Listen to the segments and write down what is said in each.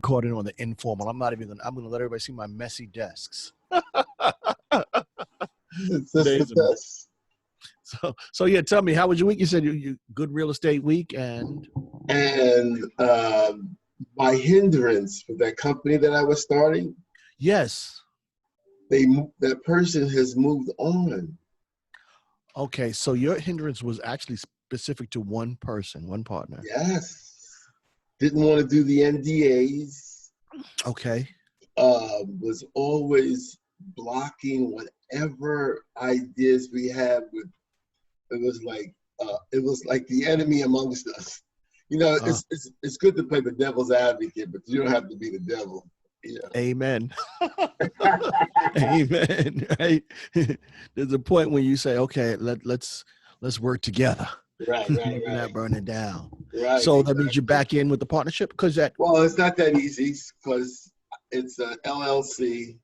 recording on the informal. I'm going to let everybody see my messy desks. That's the best. So yeah, tell me, how was your week? You said you good real estate week, and my hindrance for that company that I was starting. Yes. That person has moved on. Okay, so your hindrance was actually specific to one person, one partner. Yes. Didn't want to do the NDAs. Okay. Was always blocking whatever ideas we had with. It was like the enemy amongst us. You know, it's good to play the devil's advocate, but you don't have to be the devil. You know? Amen. Amen. Right? There's a point when you say, okay, let's work together. Right. Not burn it down. Right. So exactly. That means you're back in with the partnership? Well, it's not that easy because it's an LLC.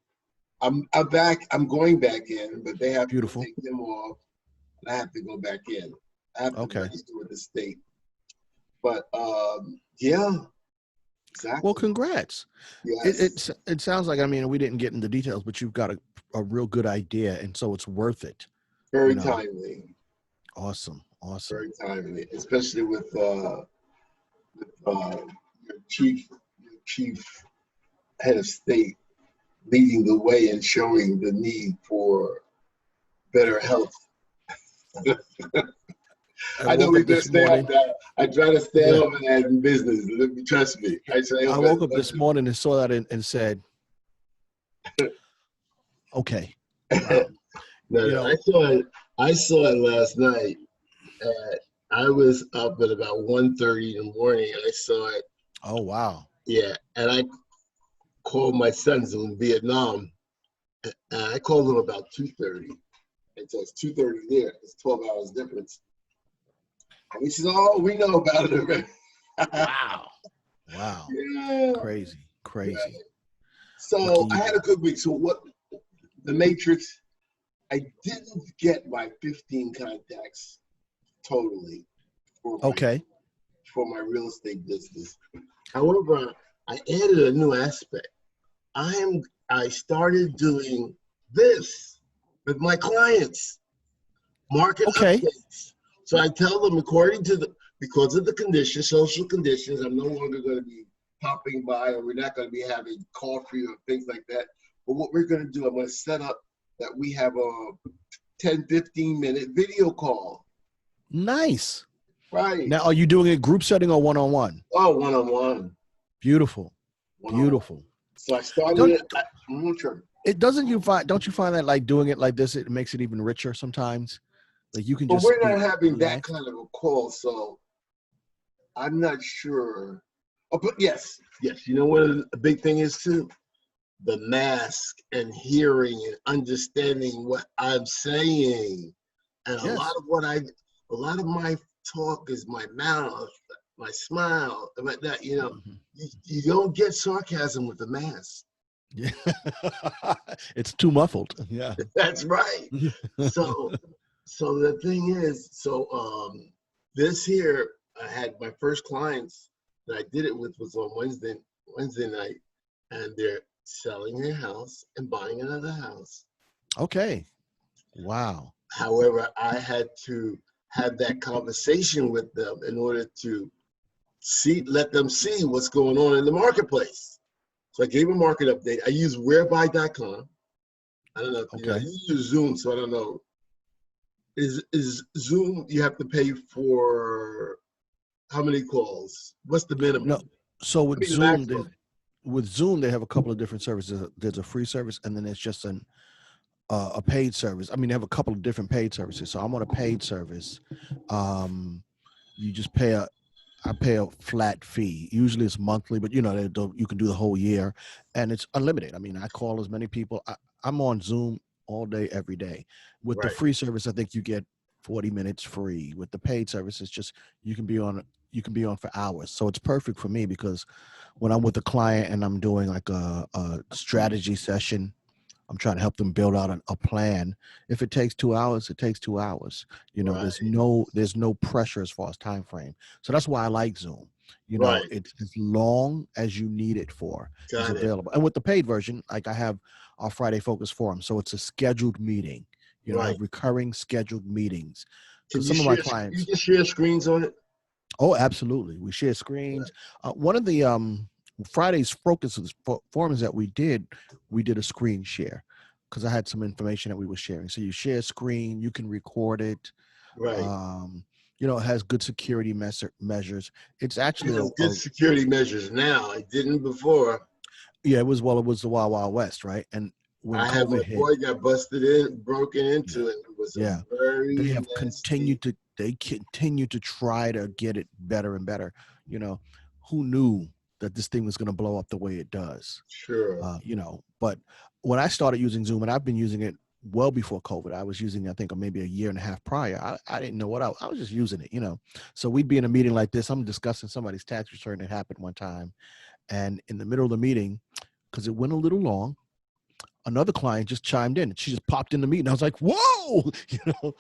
I'm back. I'm going back in, but they have to take them off. I have to go back in. I have to register with the state. But yeah, exactly. Well, congrats. Yes. It sounds like, I mean, we didn't get into details, but you've got a real good idea, and so it's worth it. Very timely. Awesome. Very timely, especially with your chief head of state leading the way and showing the need for better health. I know we've been staying that. I try to stay over that in business. Trust me. I woke up this morning and saw that and said, okay. No, I saw it last night. I was up at about 1:30 in the morning. I saw it. Oh, wow. Yeah. And I called my sons in Vietnam. And I called them about 2:30. And so it's 2:30 there. It's 12 hours difference. And he says, oh, we know about it already. Wow. Yeah. Crazy. Right. So I had a good week. So the Matrix, I didn't get my 15 contacts totally for my real estate business. However, I added a new aspect. I started doing this with my clients, market updates. So I tell them, because of the conditions, social conditions, I'm no longer going to be popping by, or we're not going to be having coffee or things like that. But what we're going to do, I'm going to set up that we have a 10, 15-minute video call. Nice. Right. Now, are you doing a group setting or one-on-one? Oh, one-on-one. Beautiful. One-on-one. Beautiful. So I started don't you find that like doing it like this, it makes it even richer sometimes? Like you can but just. We're not having that kind of a call, so I'm not sure. Oh, but yes. You know what a big thing is too? The mask and hearing and understanding what I'm saying, and a lot of my talk is my mouth, my smile, like that. You know, you don't get sarcasm with the mask. Yeah, it's too muffled. Yeah, that's right. So the thing is, this here, I had my first clients that I did it with was on Wednesday night, and they're selling their house and buying another house. Okay. Wow. However, I had to have that conversation with them in order to let them see what's going on in the marketplace. So I gave a market update. I use whereby.com. I don't know if you use Zoom, so I don't know. Is Zoom, you have to pay for how many calls? What's the minimum? No. So with Zoom, they have a couple of different services. There's a free service, and then there's just a paid service. I mean, they have a couple of different paid services. So I'm on a paid service. You just I pay a flat fee. Usually it's monthly, but you can do the whole year, and it's unlimited. I mean, I call as many people. I'm on Zoom all day, every day. With the free service, I think you get 40 minutes free. With the paid service, it's just you can be on for hours. So it's perfect for me because when I'm with a client and I'm doing like a strategy session, I'm trying to help them build out a plan. If it takes 2 hours, it takes 2 hours. There's no pressure as far as time frame. So that's why I like Zoom. You know, Right. it's as long as you need it for is Got it. available. And with the paid version, like I have our Friday Focus Forum, so it's a scheduled meeting. You know, I Right. have recurring scheduled meetings Can because you some of my share? You clients. can share screens on it. Oh, absolutely. We share screens. One of the Friday's focuses forums that we did a screen share because I had some information that we were sharing. So you share a screen, you can record it. Right. Um, you know, it has good security measures. It's It actually has good security measures now. I didn't before. yeah, it was the Wild Wild West, right? And when I had my COVID hit, boy got busted in, broken yeah, into, and it was a yeah, very nasty. they continue to try to get it better and better. You know, who knew that this thing was going to blow up the way it does? Sure. You know, but when I started using Zoom, and I've been using it well before COVID, I was using, I think, maybe a year and a half prior. I didn't know what I was just using it, you know. So we'd be in a meeting like this. I'm discussing somebody's tax return that happened one time, and in the middle of the meeting, because it went a little long, another client just chimed in. She just popped in the meeting. I was like, whoa, you know,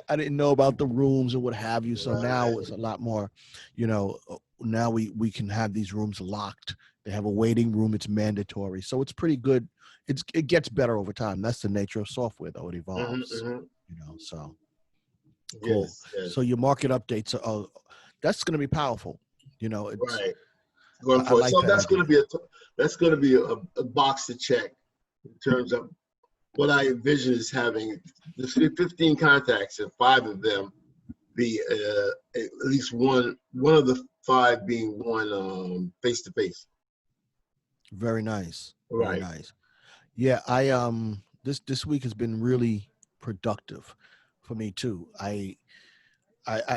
I didn't know about the rooms and what have you. So now it's Right. a lot more, you know, now we can have these rooms locked. They have a waiting room. It's mandatory. So it's pretty good. It gets better over time. That's the nature of software, though. It evolves, Mm-hmm. you know, so cool. Yes. Yes. So your market updates are, that's going to be powerful. You know, Right. Going I forward. like So that idea. that's going to be a box to check in terms of what I envision is having the 15 contacts and 5 of them be at least one of the 5 being one face to face. Very nice. Very Right. nice. Yeah, this week has been really productive for me too. I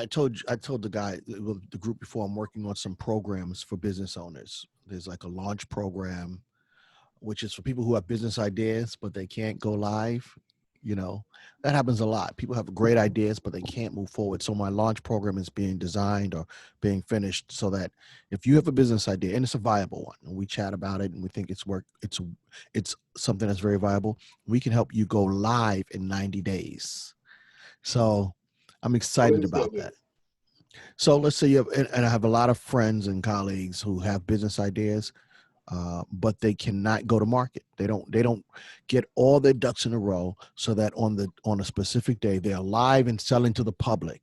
told the guy the group before, I'm working on some programs for business owners. There's like a launch program which is for people who have business ideas but they can't go live. You know, that happens a lot. People have great ideas but they can't move forward. So my launch program is being designed or being finished so that if you have a business idea and it's a viable one, and we chat about it and we think it's something that's very viable, we can help you go live in 90 days. So I'm What excited does that about mean? that. So let's say you have, and I have a lot of friends and colleagues who have business ideas, but they cannot go to market. They don't get all their ducks in a row so that on a specific day they're live and selling to the public,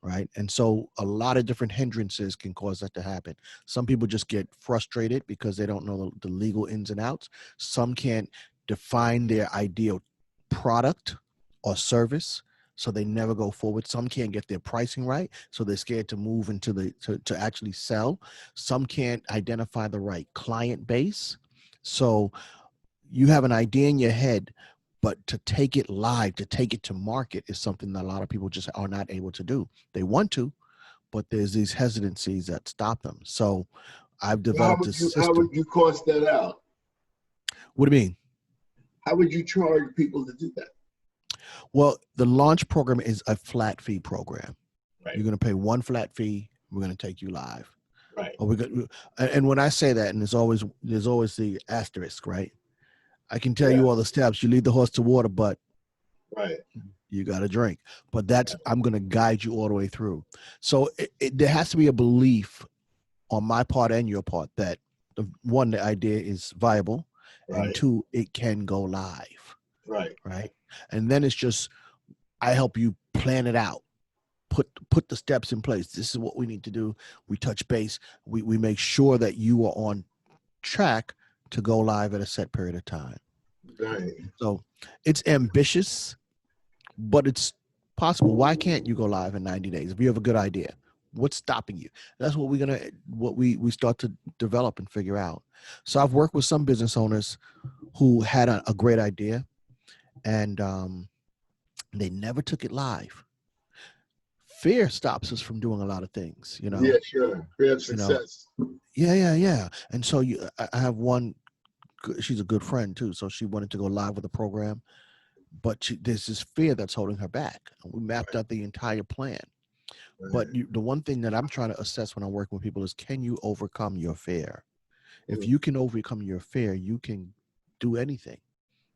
right? And so a lot of different hindrances can cause that to happen. Some people just get frustrated because they don't know the legal ins and outs. Some can't define their ideal product or service, so they never go forward. Some can't get their pricing right, so they're scared to move into to actually sell. Some can't identify the right client base. So you have an idea in your head, but to take it live, to take it to market is something that a lot of people just are not able to do. They want to, but there's these hesitancies that stop them. So I've So how developed would this you how would system. you cost that out? What do you mean? How would you charge people to do that? Well, the launch program is a flat fee program. Right. You're going to pay one flat fee. We're going to take you live. Right. Or we got, and when I say that, and there's always the asterisk, right? I can tell Yeah. you all the steps. You lead the horse to water, but Right. you got to drink. But I'm going to guide you all the way through. So there has to be a belief on my part and your part that the idea is viable, and Right. 2, it can go live, Right. right? And then it's just I help you plan it out. Put the steps in place. This is what we need to do. We touch base. We make sure that you are on track to go live at a set period of time. Right. So it's ambitious, but it's possible. Why can't you go live in 90 days if you have a good idea? What's stopping you? That's what we start to develop and figure out. So I've worked with some business owners who had a great idea, and they never took it live. Fear stops us from doing a lot of things, you Yeah, know. sure. We have You know, success. yeah. And so I have one. She's a good friend too, so she wanted to go live with the program, but there's this fear that's holding her back. And we mapped Right. out the entire plan. But Right. the one thing that I'm trying to assess when I'm working with people is, can you overcome your fear? If Mm. you can overcome your fear, you can do anything.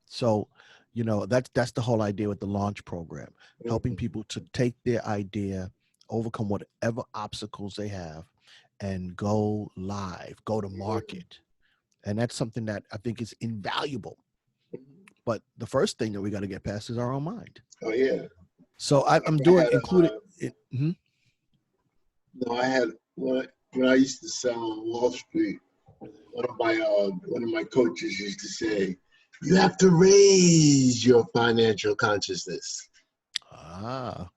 So, you know, that's the whole idea with the launch program, helping Mhm. people to take their idea, overcome whatever obstacles they have, and go live, go to market. And that's something that I think is invaluable. But the first thing that we got to get past is our own mind. Oh yeah. So I'm doing included. No, I had when I used to sell on Wall Street. One of my coaches used to say, "You have to raise your financial consciousness." Ah,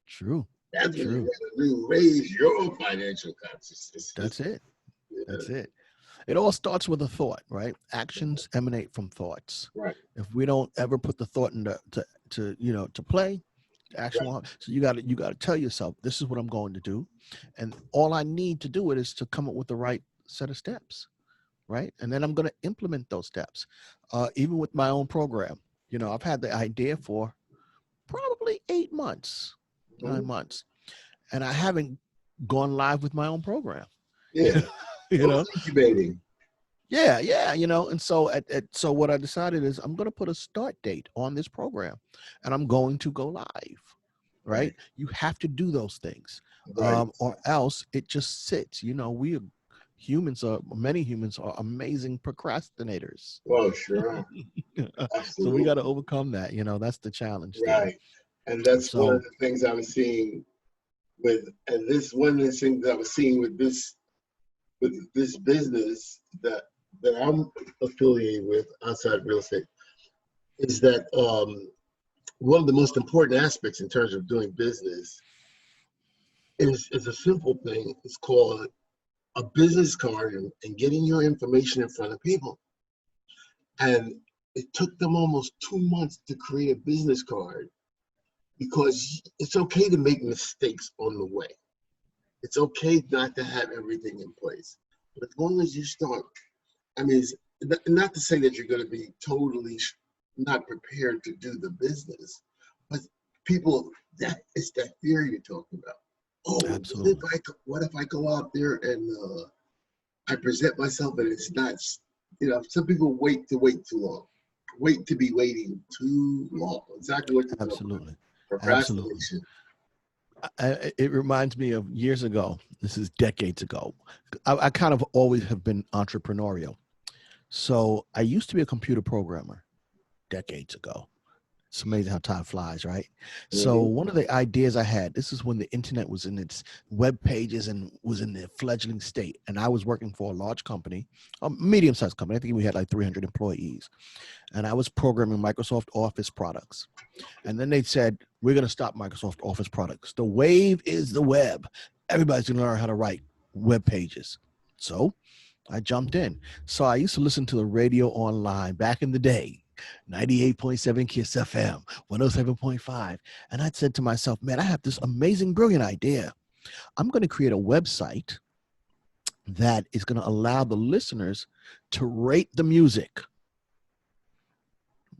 true. That's what True. you got to do. Raise your financial consciousness. That's it. Yeah. That's it. It all starts with a thought, right? Actions emanate from thoughts. Right. If we don't ever put the thought into to play, action won't. So you got to tell yourself, this is what I'm going to do, and all I need to do it is to come up with the right set of steps, right? And then I'm going to implement those steps. Even with my own program, I've had the idea for probably 8 months, 9 months, and I haven't gone live with my own program. Yeah. Incubating. Yeah. And so so what I decided is I'm going to put a start date on this program, and I'm going to go live. Right? You have to do those things, or else it just sits. Many humans are amazing procrastinators. Well, sure. So we got to overcome that. That's the challenge. Right. And that's one of the things I was seeing with this business that I'm affiliated with outside real estate is that one of the most important aspects in terms of doing business is a simple thing. It's called a business card and getting your information in front of people. And it took them almost 2 months to create a business card, because it's okay to make mistakes on the way. It's okay not to have everything in place. But as long as you start, I mean, it's not to say that you're going to be totally not prepared to do the business, but people, it's that fear you're talking about. Oh, absolutely. What if I go out there and I present myself and it's not, some people wait too long. Wait to be waiting too long. Exactly what you're talking about. Procrastination. It reminds me of years ago. This is decades ago. I kind of always have been entrepreneurial. So I used to be a computer programmer decades ago. It's amazing how time flies, right? Mm-hmm. So one of the ideas I had, this is when the internet was in its web pages and was in the fledgling state. And I was working for a large company, a medium-sized company. I think we had like 300 employees. And I was programming Microsoft Office products. And then they said, we're going to stop Microsoft Office products. The wave is the web. Everybody's going to learn how to write web pages. So I jumped in. So I used to listen to the radio online back in the day, 98.7 KISS FM, 107.5. And I said to myself, man, I have this amazing, brilliant idea. I'm going to create a website that is going to allow the listeners to rate the music.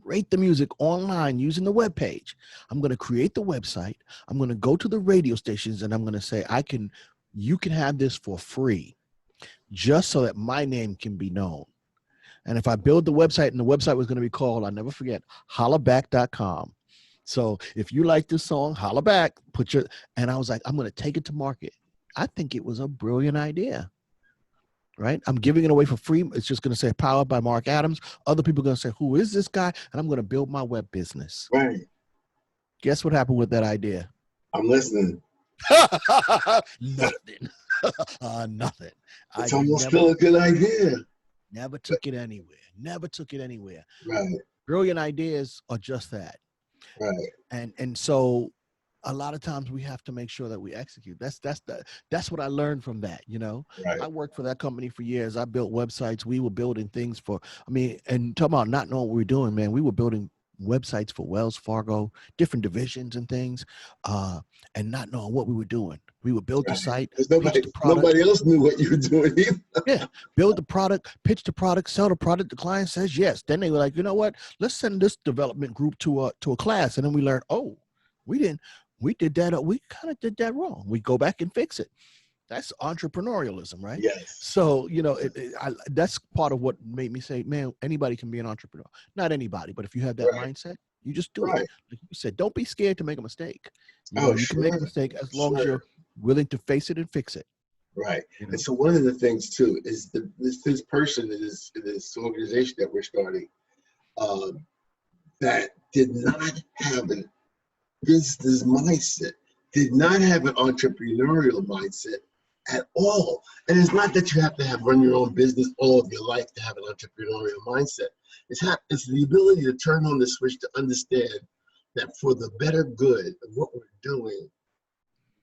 Rate the music online using the web page. I'm going to create the website. I'm going to go to the radio stations and I'm going to say, you can have this for free, just so that my name can be known. And if I build the website, and the website was going to be called, I'll never forget, hollaback.com. So if you like this song, holla back, and I was like, I'm going to take it to market. I think it was a brilliant idea. Right? I'm giving it away for free. It's just going to say powered by Marc Adams. Other people are going to say, who is this guy? And I'm going to build my web business. Right. Guess what happened with that idea? I'm listening. Nothing. Nothing. It's almost still a good idea. Never took it anywhere. Right. Brilliant ideas are just that. Right. And so a lot of times we have to make sure that we execute. That's what I learned from that. Right. I worked for that company for years. I built websites. We were building things and talking about not knowing what we were doing, man. We were building websites for Wells Fargo, different divisions and things, and not knowing what we were doing. We would build the site. Nobody else knew what you were doing either. Yeah, build the product, pitch the product, sell the product. The client says yes. Then they were like, you know what? Let's send this development group to a class, and then we learned, we did that. We kind of did that wrong. We go back and fix it. That's entrepreneurialism, right? Yes. So, that's part of what made me say, man, anybody can be an entrepreneur. Not anybody, but if you have that mindset, you just do it. Like you said, don't be scared to make a mistake. You can make a mistake as long as you're willing to face it and fix it. Right. You And know? so one of the things too is this person in this organization that we're starting that did not have a business mindset, did not have an entrepreneurial mindset at all. And it's not that you have to have run your own business all of your life to have an entrepreneurial mindset. It's the ability to turn on the switch to understand that for the better good of what we're doing,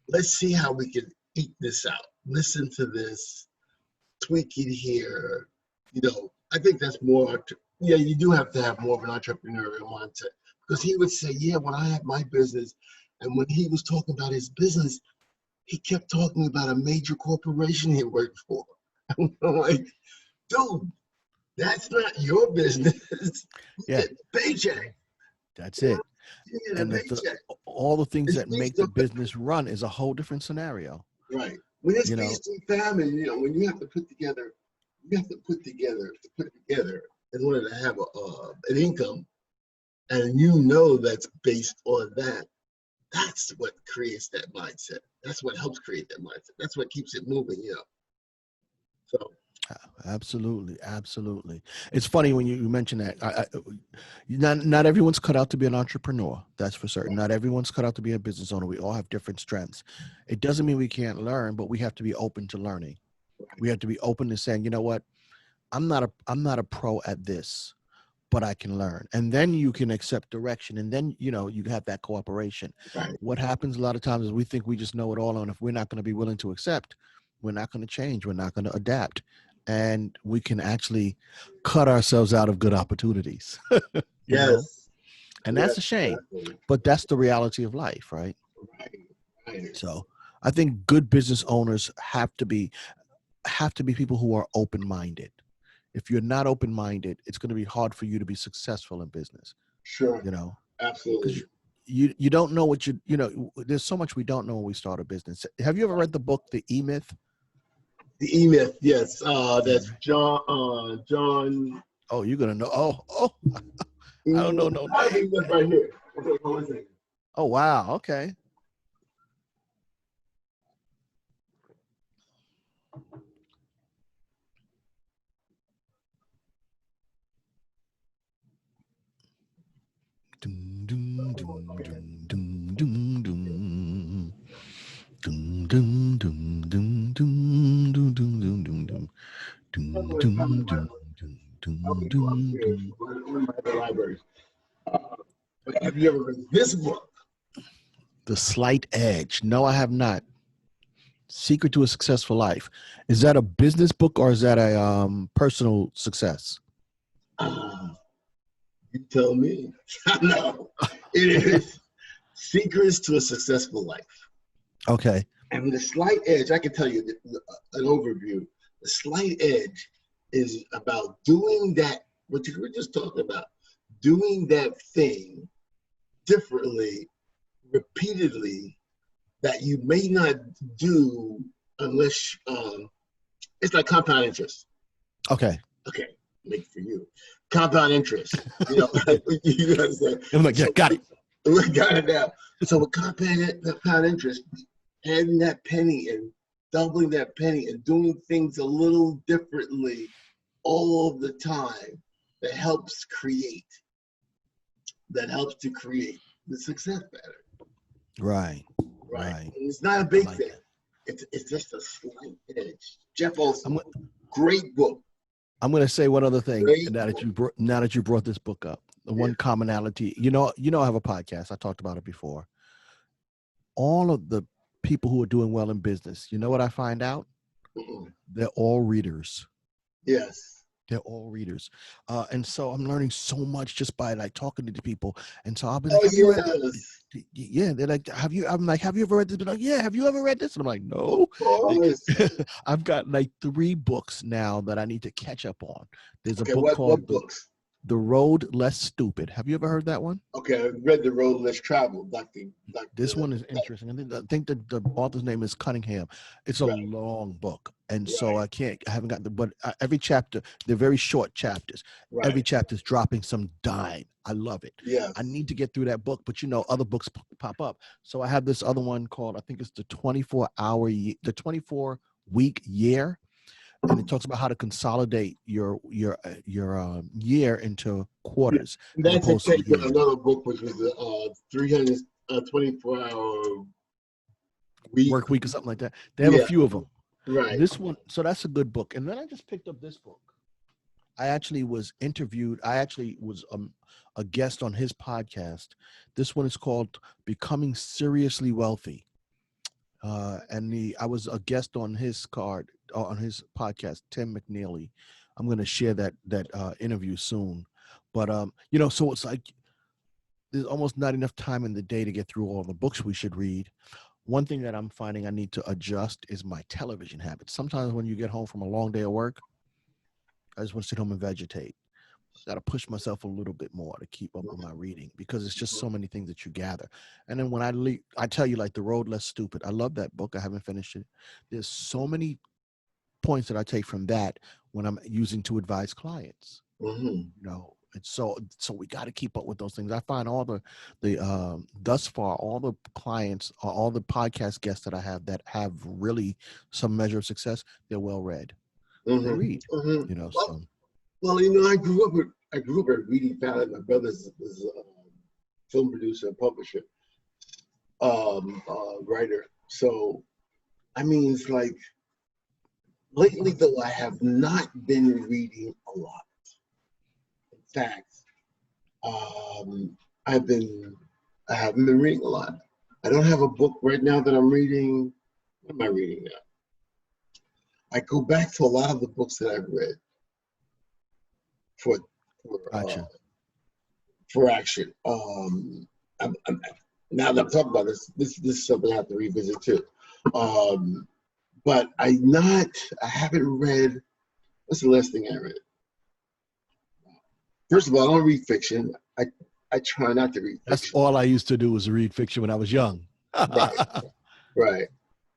let's see how we can eke this out. Listen to this, tweak it here. I think that's more, you do have to have more of an entrepreneurial mindset. Because he would say, yeah, when I had my business, and when he was talking about his business, he kept talking about a major corporation he worked for. I'm like, dude, that's not your business. You Yeah, get the paycheck. that's You know, it. you get a And paycheck. all the things It's that make based the on business run is a whole different scenario. right. When it's You know, feast and famine, when you have to put together, in order to have an income, and that's based on that. That's what creates that mindset. That's what helps create that mindset. That's what keeps it moving. So absolutely, absolutely. It's funny when you mention that. Not everyone's cut out to be an entrepreneur. That's for certain. Not everyone's cut out to be a business owner. We all have different strengths. It doesn't mean we can't learn, but we have to be open to learning. We have to be open to saying, you know what, I'm not a pro at this, but I can learn. And then you can accept direction. And then, you have that cooperation. right. What happens a lot of times is we think we just know it all. And if we're not going to be willing to accept, we're not going to change. We're not going to adapt. And we can actually cut ourselves out of good opportunities, you know? Yes. And that's Yes. a shame, Exactly. but that's the reality of life, right? Right. Right. So I think good business owners have to be people who are open-minded. If you're not open-minded, it's going to be hard for you to be successful in business, Sure. because Absolutely. you don't know what there's so much we don't know when we start a business. Have you ever read the book, The E-Myth? The E-Myth, yes. Yeah. That's John. Oh, you're going to know. Oh, I don't know no I have name. E-Myth right here. Okay, hold on a second. Oh, wow. Okay. Dum, dum, dum, Okay. dum, dum, dum, dum. Dum, dum, dum, dum, dum, dum, dum, dum, dum, dum. Dum, dum, dum, dum, dum, Okay, well, I'm dum, here. dum. We're in my library. Uh, but have you ever read this book? The Slight Edge. No, I have not. Secret to a Successful Life. Is that a business book or is that a personal success? Uh, you tell me. No, it is Secrets to a Successful Life. Okay. And the slight edge, I can tell you an overview. The slight edge is about doing that, what you were just talking about, doing that thing differently, repeatedly, that you may not do unless it's like compound interest. Okay. Okay, make it for you. Compound interest. You understand? I'm like, yeah, So got it. we got it now. So with compound interest, adding that penny and doubling that penny and doing things a little differently all of the time that helps to create the success pattern. Right. Right. Right. And it's not a I big like thing. that. It's just a slight edge. Jeff Olson, I'm, great book. I'm going to say one other thing Great now that book. you brought this book up. The Yeah. one commonality, I have a podcast. I talked about it before. All of the people who are doing well in business, you know what I find out? Mm-mm. They're all readers. Yes. They're all readers. And so I'm learning so much just by like talking to the people. And so I'll be Oh, like, have you read yes. Yeah, they're like, I'm like, have you ever read this? They're like, yeah, have you ever read this? And I'm like, no. Of course. I've got like 3 books now that I need to catch up on. There's a Okay, book what called books? The Road Less Stupid. Have you ever heard that one? Okay, I read The Road Less Traveled, Dr. This one is interesting. I think the author's name is Cunningham. It's a Right, long book. And so right, I haven't got but every chapter, they're very short chapters. Every right. chapter is dropping some dime. I love it. Yes. I need to get through that book, but other books pop up. So I have this other one called, I think it's the 24 week, year, and it talks about how to consolidate your year into quarters as That's a opposed to take on years. another book, which was the 324-hour week. Work week or something like that. They have a Yeah, few of them. right. This one, so that's a good book. And then I just picked up this book. I actually was interviewed. I actually was a guest on his podcast. This one is called Becoming Seriously Wealthy. I was a guest on his podcast, Tim McNeely. I'm going to share that interview soon. But so it's like there's almost not enough time in the day to get through all the books we should read. One thing that I'm finding I need to adjust is my television habits. Sometimes when you get home from a long day of work, I just want to sit home and vegetate. Got to push myself a little bit more to keep up with my reading because it's just so many things that you gather. And then when I leave, I tell you, like The Road Less Stupid. I love that book. I haven't finished it. There's so many points that I take from that when I'm using to advise clients. It's so we got to keep up with those things. I find all the thus far all the clients, all the podcast guests that I have that have really some measure of success, they're well read. They read, so. Well, I grew up a reading fan. My brother was a film producer and publisher, writer. So, I mean, it's like lately though I have not been reading a lot. In fact, I haven't been reading a lot. I don't have a book right now that I'm reading. What am I reading now? I go back to a lot of the books that I've read for action. Now that I'm talking about this is something I have to revisit too. But I haven't read. What's the last thing I read? First of all, I don't read fiction. I try not to read fiction. That's all I used to do was read fiction when I was young. Right.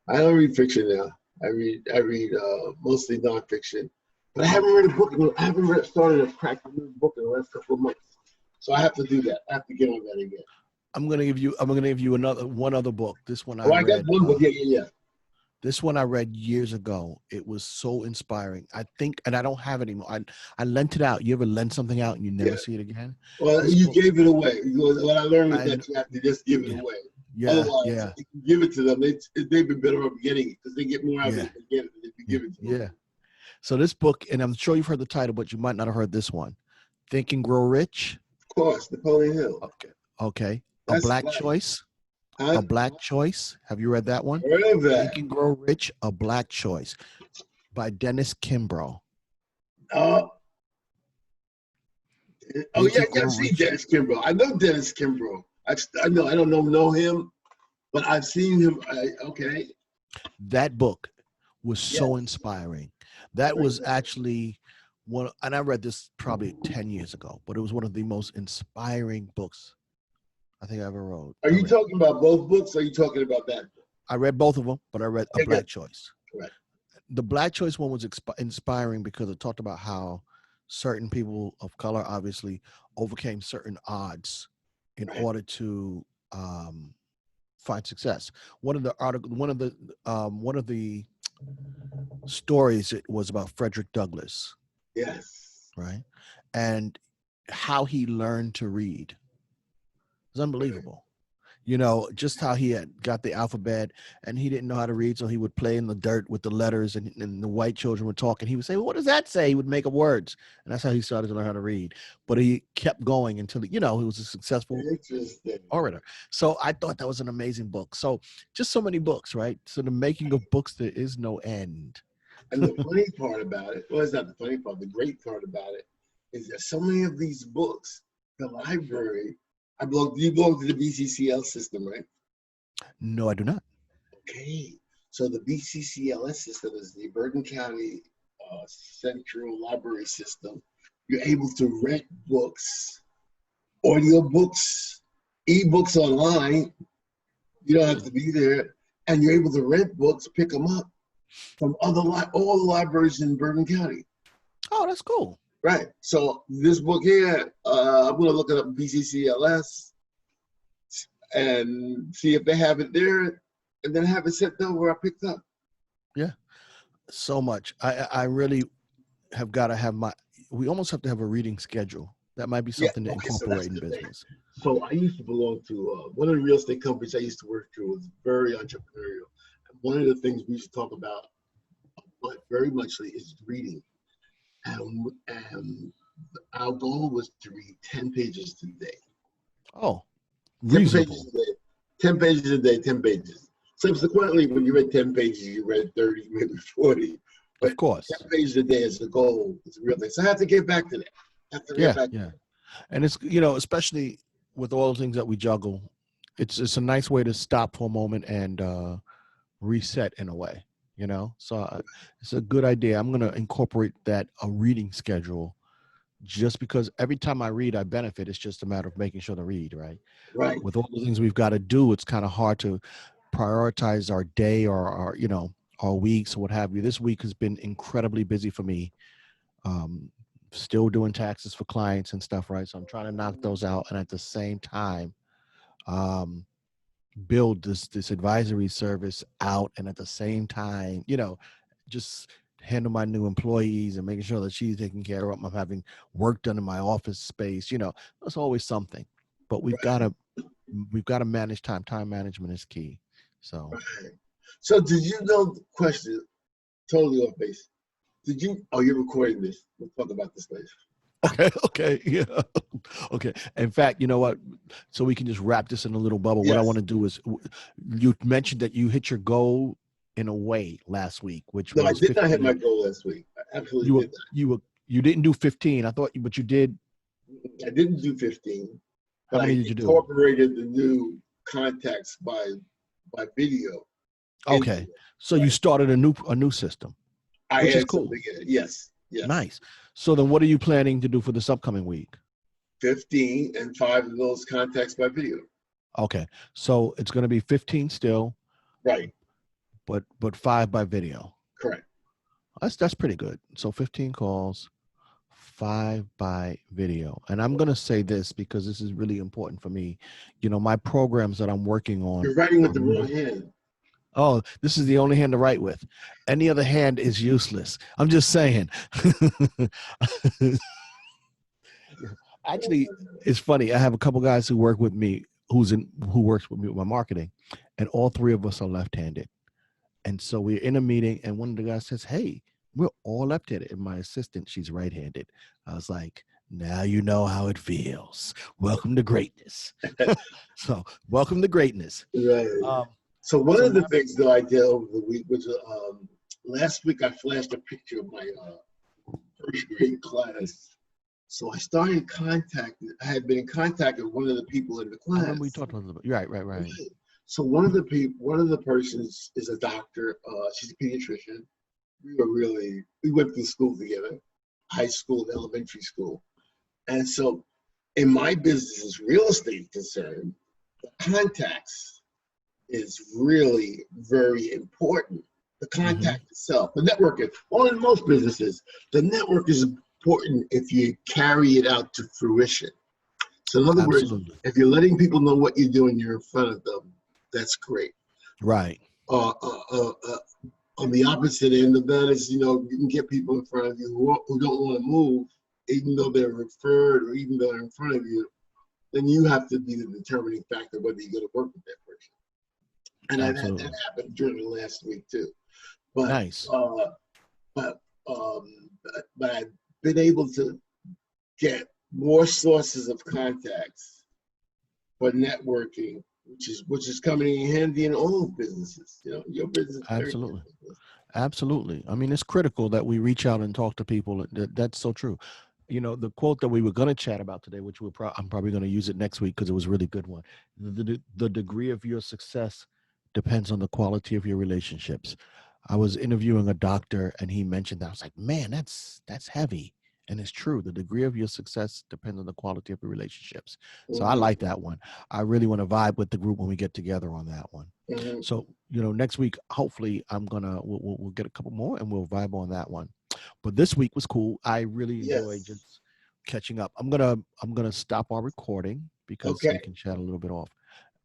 I don't read fiction now. I read mostly nonfiction. But I haven't read a book. I haven't started a practice book in the last couple of months. So I have to do that. I have to get on that again. I'm gonna give you one other book. This one I read. Got one book. Yeah. This one I read years ago. It was so inspiring. I think, and I don't have it anymore. I lent it out. You ever lend something out and you never see it again? Well, you gave it away. What I learned is that you have to just give it away. Yeah. Otherwise, if you give it to them, they've been better off getting it because they get more out of it if you give it to them. Yeah. So this book, and I'm sure you've heard the title, but you might not have heard this one. Think and Grow Rich. Of course, Napoleon Hill. Okay. A Black Choice. Huh? A Black Choice. Have you read that one? I read that. Think and Grow Rich, A Black Choice by Dennis Kimbro. I've seen Dennis Kimbro. I know Dennis Kimbro. I know. I don't know him, but I've seen him. Okay. That book was so inspiring. That was actually one, and I read this probably 10 years ago, but it was one of the most inspiring books I think I ever wrote. Are you talking about both books, or are you talking about that book? I read both of them, but I read A Black Choice. Right. The Black Choice one was inspiring because it talked about how certain people of color obviously overcame certain odds in order to find success. One of the stories, it was about Frederick Douglass. Yes. Right. And how he learned to read. It was unbelievable. Just how he had got the alphabet and he didn't know how to read. So he would play in the dirt with the letters and the white children would talk and he would say, well, what does that say? He would make up words. And that's how he started to learn how to read. But he kept going until, he was a successful orator. So I thought that was an amazing book. So just so many books, right? So the making of books, there is no end. And the funny part about it, well, it's not the funny part, the great part about it is that so many of these books, the library, you belong to the BCCL system, right? No, I do not. Okay. So the BCCLS system is the Bergen County Central Library System. You're able to rent books, audio books, e-books online. You don't have to be there. And you're able to rent books, pick them up from all the libraries in Bergen County. Oh, that's cool. Right. So this book here, I'm going to look it up BCCLS and see if they have it there and then have it sent down where I picked up. Yeah. so much. I really have got to have we almost have to have a reading schedule. That might be Yeah. something to Okay. So that's incorporate in the thing. business. So I used to belong to one of the real estate companies I used to work through was very entrepreneurial. And one of the things we used to talk about, but very muchly, is reading. And our goal was to read 10 pages a day. Oh, 10 reasonable. pages a day. 10 pages a day, 10 pages. Subsequently, when you read 10 pages, you read 30, maybe 40. But Of course. 10 pages a day is the goal. It's a real thing. So I have to get back to that. Yeah. And it's, especially with all the things that we juggle, it's a nice way to stop for a moment and reset in a way, So it's a good idea. I'm going to incorporate a reading schedule, just because every time I read, I benefit. It's just a matter of making sure to read, right? Right. With all the things we've got to do, it's kind of hard to prioritize our day or our weeks or what have you. This week has been incredibly busy for me. Still doing taxes for clients and stuff, right? So I'm trying to knock those out, and at the same time, build this advisory service out, and at the same time, just handle my new employees and making sure that she's taken care of them. I'm having work done in my office space. That's always something, but we've got to manage time. Time management is key. So, Right. So did you know the question, totally off base? You're recording this. We'll talk about this later. Okay, yeah. Okay. In fact, you know what? So we can just wrap this in a little bubble. Yes. What I want to do is, you mentioned that you hit your goal in a way last week, which No, I was did not hit 15. my goal last week. I absolutely did not. You didn't do 15. I thought, but you did. I didn't do 15, How but I many did you do? incorporated the new contacts by video. Okay. So you started a new system, which is cool. Yes. Nice. So then what are you planning to do for this upcoming week? 15 and 5 of those contacts by video. Okay. So it's going to be 15 still. Right. But 5 by video. Correct. That's pretty good. So 15 calls, 5 by video. And I'm going to say this because this is really important for me. My programs that I'm working on. You're writing with the wrong hand. Oh, this is the only hand to write with. Any other hand is useless. I'm just saying. Actually, it's funny. I have a couple guys who work with me, who works with me with my marketing, and all 3 of us are left-handed. And so we're in a meeting, and one of the guys says, "Hey, we're all left-handed." And my assistant, she's right-handed. I was like, now you know how it feels. Welcome to greatness. So welcome to greatness. Right. So one of the things that I did over the week was last week I flashed a picture of my first grade class. So I started contacting. I had been in contact with one of the people in the class. I remember we talked a little bit. Right. So one of the persons is a doctor. She's a pediatrician. We went through school together, high school, elementary school. And so in my business as real estate concerned, the contacts is really very important. The contact itself, the networking, in most businesses, the network is important if you carry it out to fruition. So in other words, if you're letting people know what you're doing, you're in front of them, that's great. Right. On the opposite end of that is, you can get people in front of you who don't want to move, even though they're referred or even though they're in front of you, then you have to be the determining factor whether you're going to work with that person. And I've had that happen during the last week too. But, nice. But I've been able to get more sources of contacts for networking, which is coming in handy in all businesses. Your business. Absolutely. I mean, it's critical that we reach out and talk to people. That's so true. The quote that we were going to chat about today, which I'm probably going to use it next week because it was a really good one. The degree of your success depends on the quality of your relationships. I was interviewing a doctor and he mentioned that. I was like, man, that's heavy. And it's true. The degree of your success depends on the quality of your relationships. So I like that one. I really want to vibe with the group when we get together on that one. So, next week, hopefully we'll get a couple more and we'll vibe on that one. But this week was cool. I really enjoyed just catching up. I'm gonna stop our recording because we can chat a little bit off.